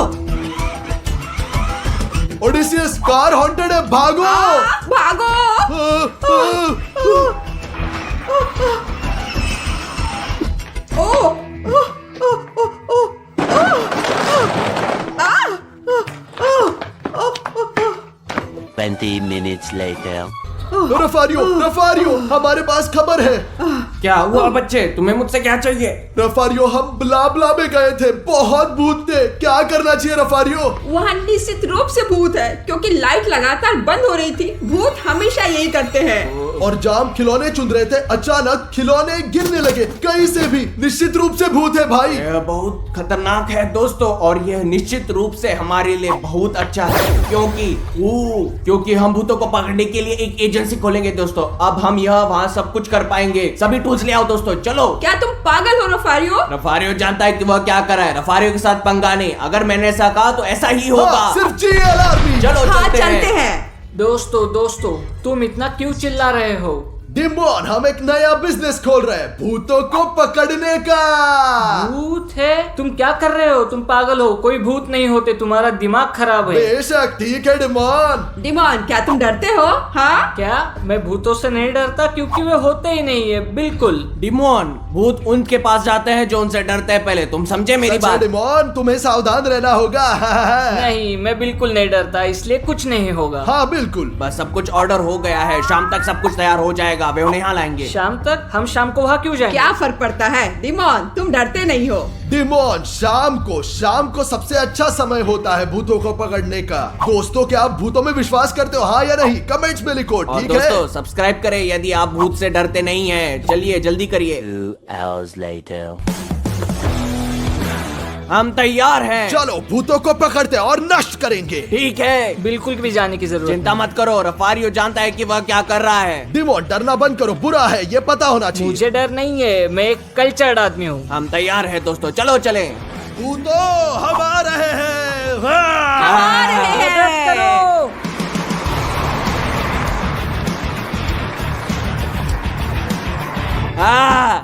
ओडिसियस कार हॉन्टेड है। भागो। भागो। ओह 20 minutes later. रफारियो हमारे पास खबर है। क्या हुआ बच्चे? तुम्हें मुझसे क्या चाहिए? रफारियो हम ब्ला में गए थे। बहुत भूत थे। क्या करना चाहिए रफारियो? वहाँ निश्चित रूप से भूत है क्योंकि लाइट लगातार बंद हो रही थी। भूत हमेशा यही करते हैं। और जाम खिलौने चुन रहे थे, अचानक खिलौने गिरने लगे कहीं से भी। निश्चित रूप से भूत है भाई। यह बहुत खतरनाक है दोस्तों, और यह निश्चित रूप से हमारे लिए बहुत अच्छा है, क्योंकि हम भूतों को पकड़ने के लिए एक एजेंसी खोलेंगे दोस्तों। अब हम यह वहाँ सब कुछ कर पाएंगे। सभी टूल्स ले आओ दोस्तों, चलो। क्या तुम पागल हो रफारियो? रफारियो जानता है कि वह क्या कर रहा है। रफारियो के साथ पंगा नहीं, अगर मैंने ऐसा कहा तो ऐसा ही होगा। हाँ, सिर्फ GLRB। चलो हाँ चलते हैं। दोस्तों तुम इतना क्यों चिल्ला रहे हो? डिमोन, हम एक नया बिजनेस खोल रहे हैं, भूतों को पकड़ने का। भूत है? तुम क्या कर रहे हो? तुम पागल हो, कोई भूत नहीं होते, तुम्हारा दिमाग खराब है। बेशक, ठीक है डिमोन। डिमोन, क्या तुम डरते हो? हाँ, क्या मैं भूतों से नहीं डरता, क्योंकि वे होते ही नहीं है, बिल्कुल। डिमोन, भूत उनके पास जाते हैं जो उनसे डरते हैं। पहले तुम समझे मेरी अच्छा बात। डिमोन, तुम्हें सावधान रहना होगा। नहीं, मैं बिल्कुल नहीं डरता, इसलिए कुछ नहीं होगा। हाँ बिल्कुल। बस सब कुछ ऑर्डर हो गया है, शाम तक सब कुछ तैयार हो जाएगा। वे उन्हें यहाँ लाएंगे। शाम तक? हम शाम को वहाँ क्यों जाएंगे? क्या फर्क पड़ता है? डिमोन, तुम डरते नहीं हो। डिमोन, शाम को सबसे अच्छा समय होता है भूतों को पकड़ने का। दोस्तों, क्या आप भूतों में विश्वास करते हो, हाँ या नहीं? कमेंट्स में लिखो, और ठीक है? दोस्तों सब्सक्राइब करें यदि आप भूत से डरते नहीं हैं। चलिए जल्दी करिए। 2 hours later. हम तैयार हैं। चलो भूतों को पकड़ते और नष्ट करेंगे। ठीक है, बिल्कुल भी जाने की जरूरत चिंता मत करो। रफारियो जानता है कि वह क्या कर रहा है। डिमोन, डरना बंद करो, बुरा है, ये पता होना नहीं। चाहिए। मुझे डर नहीं है, मैं एक कल्चर्ड आदमी हूँ। हम तैयार हैं दोस्तों, चलो चलें। भूतों, हम आ रहे हैं। आ रहे हैं। करो।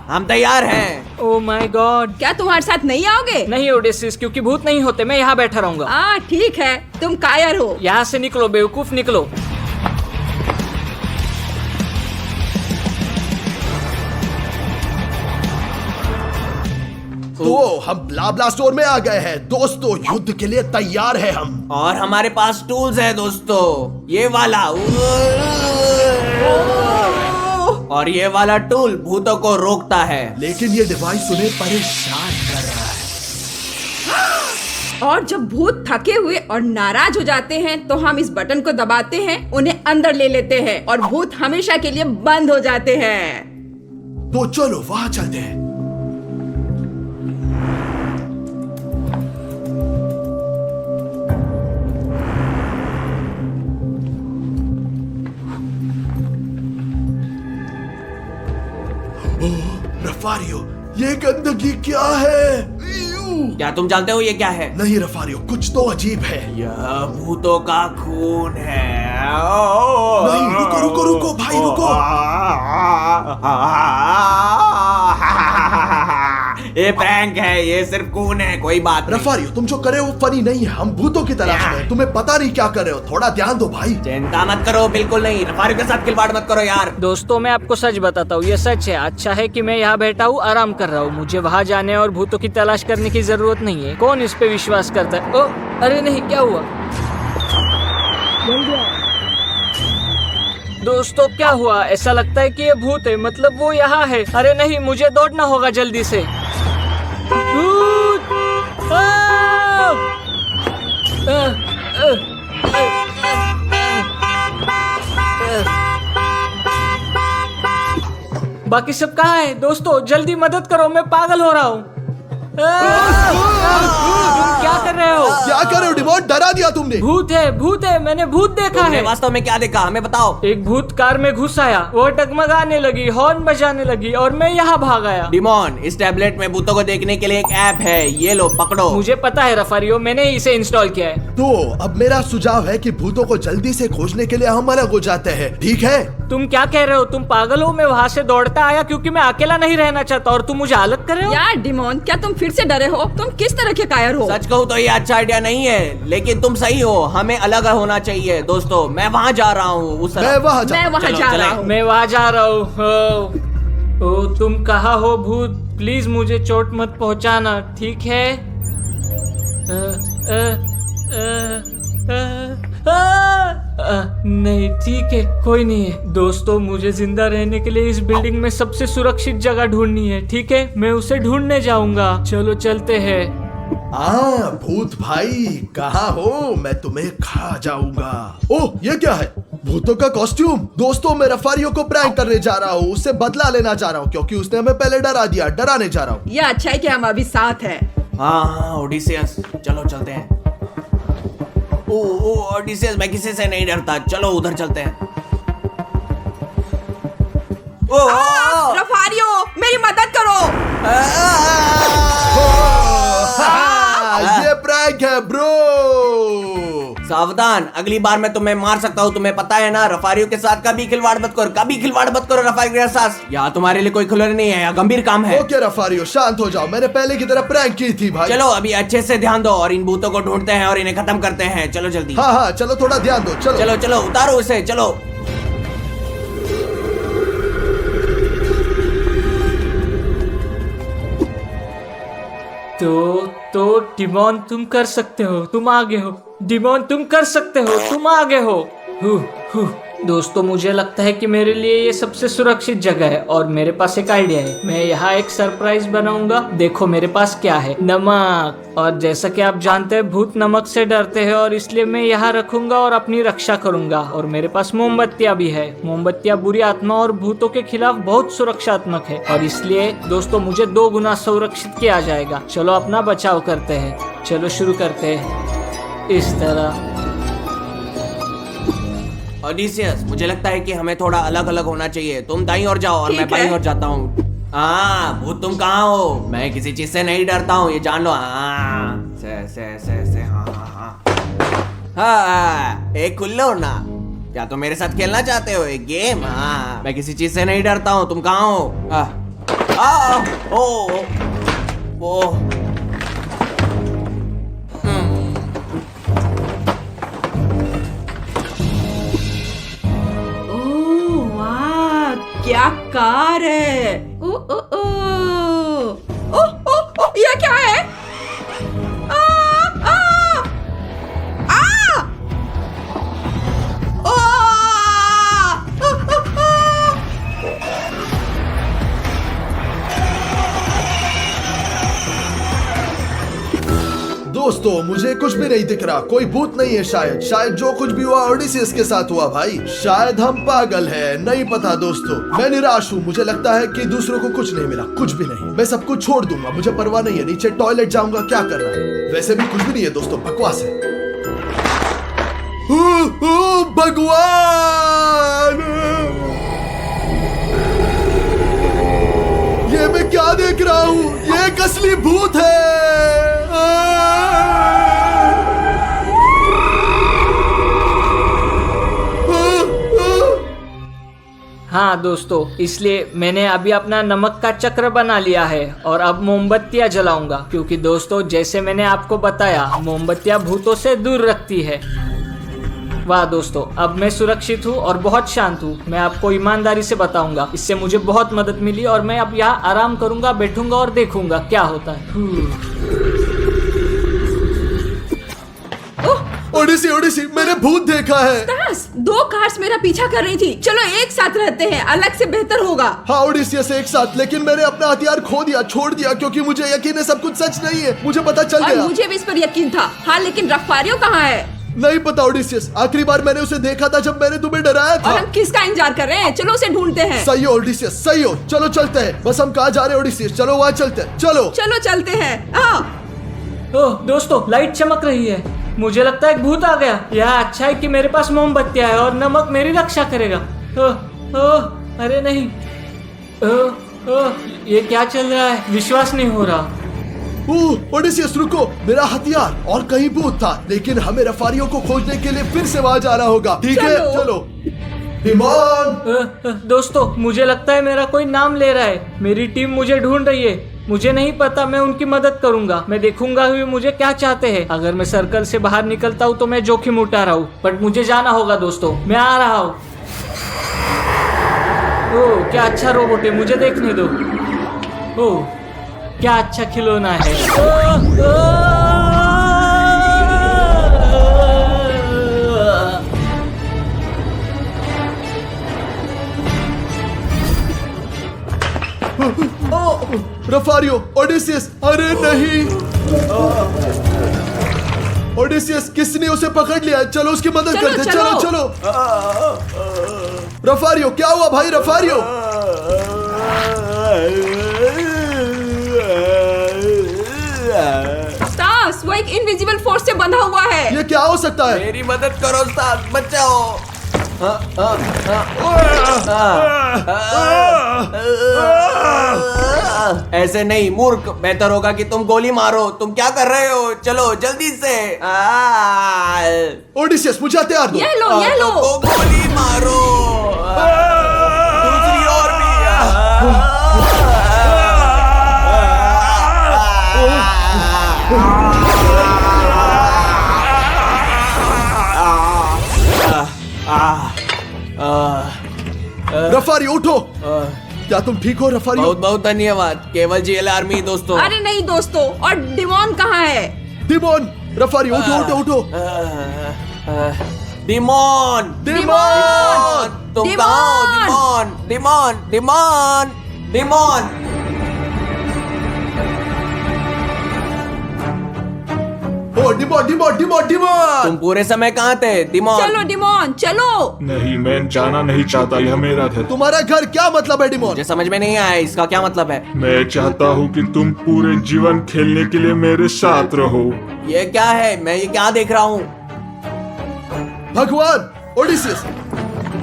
हम तैयार हैं। Oh my God. क्या तुम हमारे साथ नहीं आओगे? नहीं ओडेसिस, क्योंकि भूत नहीं होते, मैं यहाँ बैठा रहूंगा। हाँ ठीक है, तुम कायर हो। यहाँ से निकलो बेवकूफ, निकलो। तो हम ब्ला स्टोर में आ गए हैं दोस्तों, युद्ध के लिए तैयार है हम। और हमारे पास टूल्स है दोस्तों, ये वाला और ये वाला टूल भूतों को रोकता है। लेकिन ये डिवाइस उन्हें परेशान कर रहा है। और जब भूत थके हुए और नाराज हो जाते हैं तो हम इस बटन को दबाते हैं, उन्हें अंदर ले लेते हैं और भूत हमेशा के लिए बंद हो जाते हैं। तो चलो वहां चलते हैं। रफारियो, ये गंदगी क्या है? क्या तुम जानते हो ये क्या है? नहीं रफारियो, कुछ तो अजीब है। यह भूतों का खून है। नहीं, रुको भाई, रुको। ये प्रैंक है, ये सिर्फ खून है, कोई बात नहीं। रफारियो, तुम जो करे वो फनी नहीं है, हम भूतों की तलाश में हैं। तुम्हें पता नहीं क्या कर रहे हो, थोड़ा ध्यान दो भाई। चिंता मत करो, बिल्कुल नहीं। रफारियो के साथ खिलवाड़ मत करो यार। दोस्तों, मैं आपको सच बताता हूँ, ये सच है। अच्छा है कि मैं यहाँ बैठा हूँ, आराम कर रहा हूँ। मुझे वहाँ जाने और भूतों की तलाश करने की जरूरत नहीं है। कौन इस पे विश्वास करता है? ओ, अरे नहीं, क्या हुआ? दोस्तों क्या हुआ? ऐसा लगता है कि ये भूत है, मतलब वो यहाँ है। अरे नहीं, मुझे दौड़ना होगा जल्दी से। भूत! बाकी सब कहाँ है? दोस्तों जल्दी मदद करो, मैं पागल हो रहा हूँ। तुम क्या कर रहे हो? क्या कर रहे हो डिमोन? डरा दिया तुमने। भूत है, मैंने भूत देखा तुमने है। वास्तव में क्या देखा, हमें बताओ। एक भूत कार में घुस आया, वो डगमगाने लगी, हॉर्न बजाने लगी और मैं यहाँ भाग आया। डिमोन, इस टैबलेट में भूतों को देखने के लिए एक ऐप है, ये लो पकड़ो। मुझे पता है रफारियो, मैंने इसे इंस्टॉल किया है। तो अब मेरा सुझाव है कि भूतों को जल्दी से खोजने के लिए हम अलग हो जाते हैं, ठीक है? तुम क्या कह रहे हो? तुम पागल हो? मैं वहाँ से दौड़ता आया क्योंकि मैं अकेला नहीं रहना चाहता, और तुम मुझे अलग कर रहे हो? यार डिमोन, क्या तुम फिर से डरे हो? तुम किस तरह के कायर हो? सच कहूँ तो ये अच्छा आइडिया नहीं है, लेकिन तुम सही हो, हमें अलग होना चाहिए। दोस्तों मैं वहाँ जा रहा हूँ, उस मैं वहाँ मैं वहाँ चलो, जा चलें। रहा हूँ। मैं वहाँ जा रहा हूँ। ओ, तुम कहाँ हो भूत? प्लीज मुझे चोट मत पहुँचाना, ठीक है? नहीं, ठीक है, कोई नहीं है। दोस्तों, मुझे जिंदा रहने के लिए इस बिल्डिंग में सबसे सुरक्षित जगह ढूंढनी है, ठीक है? मैं उसे ढूंढने जाऊंगा। चलो चलते हैं। भूत भाई, कहाँ हो? मैं तुम्हें खा जाऊंगा। ओह, ये क्या है? भूतों का कॉस्ट्यूम। दोस्तों मैं रफारियो को प्रैंक करने जा रहा हूँ, उससे बदला लेना चाह रहा हूँ क्योंकि उसने हमें पहले डरा दिया। डराने जा रहा हूँ। ये अच्छा है कि हम अभी साथ हैं। हाँ ओडिसियस, चलो चलते हैं। ओ ओडिसियस, मैं किसी से नहीं डरता, चलो उधर चलते हैं। रफारियो मेरी मदद करो। ये प्रैंक है ब्रो। सावधान, अगली बार मैं तुम्हें मार सकता हूँ, तुम्हें पता है ना। रफारियो के साथ कभी खिलवाड़ मत करो, कभी खिलवाड़ मत करो रफारियो के साथ। यहाँ तुम्हारे लिए कोई खिलौने नहीं है, यहाँ गंभीर काम है। ओके रफारियो शांत हो जाओ, मैंने पहले की तरह प्रैंक की थी भाई। चलो अभी अच्छे से ध्यान दो और इन भूतों को ढूंढते हैं और इन्हें खत्म करते हैं। चलो जल्दी। हाँ चलो थोड़ा ध्यान दो। चलो चलो चलो उतारो उसे, चलो। तो डिमोन तुम कर सकते हो, तुम आगे हो। डिमोन तुम कर सकते हो, तुम आगे हो। हु। दोस्तों मुझे लगता है कि मेरे लिए ये सबसे सुरक्षित जगह है और मेरे पास एक आइडिया है। मैं यहाँ एक सरप्राइज बनाऊंगा। देखो मेरे पास क्या है, नमक। और जैसा कि आप जानते हैं भूत नमक से डरते हैं और इसलिए मैं यहाँ रखूंगा और अपनी रक्षा करूंगा। और मेरे पास मोमबत्तियाँ भी है। मोमबत्तियाँ बुरी आत्मा और भूतों के खिलाफ बहुत सुरक्षात्मक है और इसलिए दोस्तों मुझे 2 गुना सुरक्षित किया जाएगा। चलो अपना बचाव करते हैं। चलो शुरू करते हैं इस तरह। ओडिसियस, मुझे लगता है कि हमें थोड़ा अलग अलग होना चाहिए। तुम दाईं ओर जाओ और मैं बाईं ओर जाता हूँ। हाँ भूत तुम कहाँ हो? मैं किसी चीज से नहीं डरता हूँ, ये जान लो। हाँ से हाँ एक खुल्लो ना। क्या तुम मेरे साथ खेलना चाहते हो एक गेम? हाँ मैं किसी चीज से नहीं डरता हूँ। तुम कहाँ हो? ओ क्या कार है? ओ ओ ओ ओ ओ ओ ये क्या है? आ आ आ ओ दोस्तों मुझे कुछ भी नहीं दिख रहा, कोई भूत नहीं है। शायद जो कुछ भी हुआ ओडिसियस के साथ हुआ भाई। शायद हम पागल हैं, नहीं पता दोस्तों। मैं निराश हूँ, मुझे लगता है कि दूसरों को कुछ नहीं मिला, कुछ भी नहीं। मैं सब कुछ छोड़ दूंगा, मुझे परवाह नहीं है। नीचे टॉयलेट जाऊंगा, क्या करना है। वैसे भी कुछ भी नहीं है दोस्तों, बकवास है। भगवान, ये मैं क्या देख रहा हूँ? ये एक असली भूत है। हाँ दोस्तों, इसलिए मैंने अभी अपना नमक का चक्र बना लिया है और अब मोमबत्तियाँ जलाऊंगा क्योंकि दोस्तों जैसे मैंने आपको बताया मोमबत्तियाँ भूतों से दूर रखती है। वाह दोस्तों, अब मैं सुरक्षित हूँ और बहुत शांत हूँ। मैं आपको ईमानदारी से बताऊंगा, इससे मुझे बहुत मदद मिली और मैं अब यहाँ आराम करूंगा, बैठूंगा और देखूंगा क्या होता है। ओडिसी, मैंने भूत देखा है। स्टार्स, 2 कार्स मेरा पीछा कर रही थी। चलो एक साथ रहते हैं, अलग से बेहतर होगा। हाँ ओडिसियस एक साथ, लेकिन मैंने अपना हथियार खो दिया, छोड़ दिया क्योंकि मुझे यकीन है सब कुछ सच नहीं है। मुझे पता चल और गया। मुझे भी इस पर यकीन था। हाँ लेकिन रफारियो कहाँ है? नहीं पता ओडिसियस, आखिरी बार मैंने उसे देखा था जब मैंने तुम्हें डराया था। और हम किसका इंतजार कर रहे हैं? चलो उसे ढूंढते हैं। सही हो ओडिसियस, सही हो। चलो चलते हैं। बस हम कहाँ जा रहे हैं ओडिसियस? चलो वहाँ चलते हैं। चलो चलते हैं। ओह दोस्तों, लाइट चमक रही है। मुझे लगता है एक भूत आ गया। यह अच्छा है कि मेरे पास मोमबत्तियाँ है और नमक मेरी रक्षा करेगा। ओह अरे नहीं। ओह ये क्या चल रहा है? विश्वास नहीं हो रहा। ओडिसियस रुको, मेरा हथियार। और कहीं भूत था, लेकिन हमें रफारियो को खोजने के लिए फिर से वहाँ जाना होगा। ठीक है चलो। डिमोन, दोस्तों मुझे लगता है मेरा कोई नाम ले रहा है। मेरी टीम मुझे ढूंढ रही है। मुझे नहीं पता, मैं उनकी मदद करूंगा। मैं देखूंगा वे मुझे क्या चाहते हैं। अगर मैं सर्कल से बाहर निकलता हूँ तो मैं जोखिम उठा रहा हूँ, बट मुझे जाना होगा दोस्तों। मैं आ रहा हूँ। ओह क्या अच्छा रोबोट है, मुझे देखने दो। ओह क्या अच्छा खिलौना है। रफारियो, ओडिसियस, अरे नहीं। ओडिसियस, किसने उसे पकड़ लिया? चलो उसकी मदद चलो, करते। चलो। चलो रफारियो, क्या हुआ भाई रफारियो? स्टास, वो एक इनविजिबल फोर्स से बंधा हुआ है। ये क्या हो सकता है? मेरी मदद करो स्टास, बचाओ। ऐसे नहीं मूर्ख, बेहतर होगा कि तुम गोली मारो। तुम क्या कर रहे हो? चलो जल्दी से। ओडिसियस, मुझे हथियार दो। ये लो, ये लो। तुमको गोली मारो। दूसरी ओर भी। रफारियो उठो। क्या तुम ठीक हो रफारियो? बहुत बहुत धन्यवाद। केवल जेल आर्मी दोस्तों। अरे नहीं दोस्तों, और डिमोन कहाँ है? डिमोन, रफारियो उठो उठो उठो। डिमोन, डिमोन, तुम कहाँ हो? Damon, Damon, Damon, Damon. ओ डिमोन, डिमोन, डिमोन, डिमोन। तुम पूरे समय कहाँ थे डिमोन? चलो डिमोन, चलो। नहीं, मैं जाना नहीं चाहता, यह मेरा घर। तुम्हारा घर क्या मतलब है डिमोन? मुझे समझ में नहीं आया, इसका क्या मतलब है? मैं चाहता हूँ कि तुम पूरे जीवन खेलने के लिए मेरे साथ रहो। ये क्या है? मैं ये क्या देख रहा हूँ? भगवान, ओडिसियस,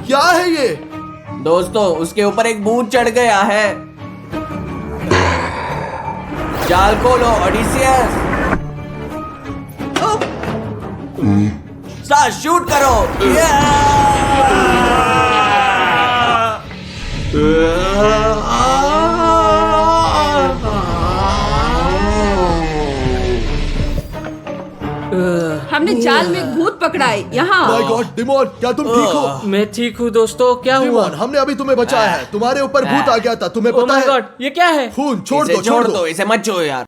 क्या है ये? दोस्तों, उसके ऊपर एक भूत चढ़ गया है। जाल खोलो ओडिसियस। स्टार, शूट करो। हमने जाल में एक भूत पकड़ा है यहाँ। माय गॉड, डिमोन, क्या तुम ठीक हो? मैं ठीक हूँ दोस्तों, क्या हुआ? डिमोन, हमने अभी तुम्हें बचाया है। तुम्हारे ऊपर भूत आ गया था, तुम्हें ओह पता माय है? गॉड, ये क्या है? खून छोड़ इसे दो, छोड़ दो। इसे मत छो यार।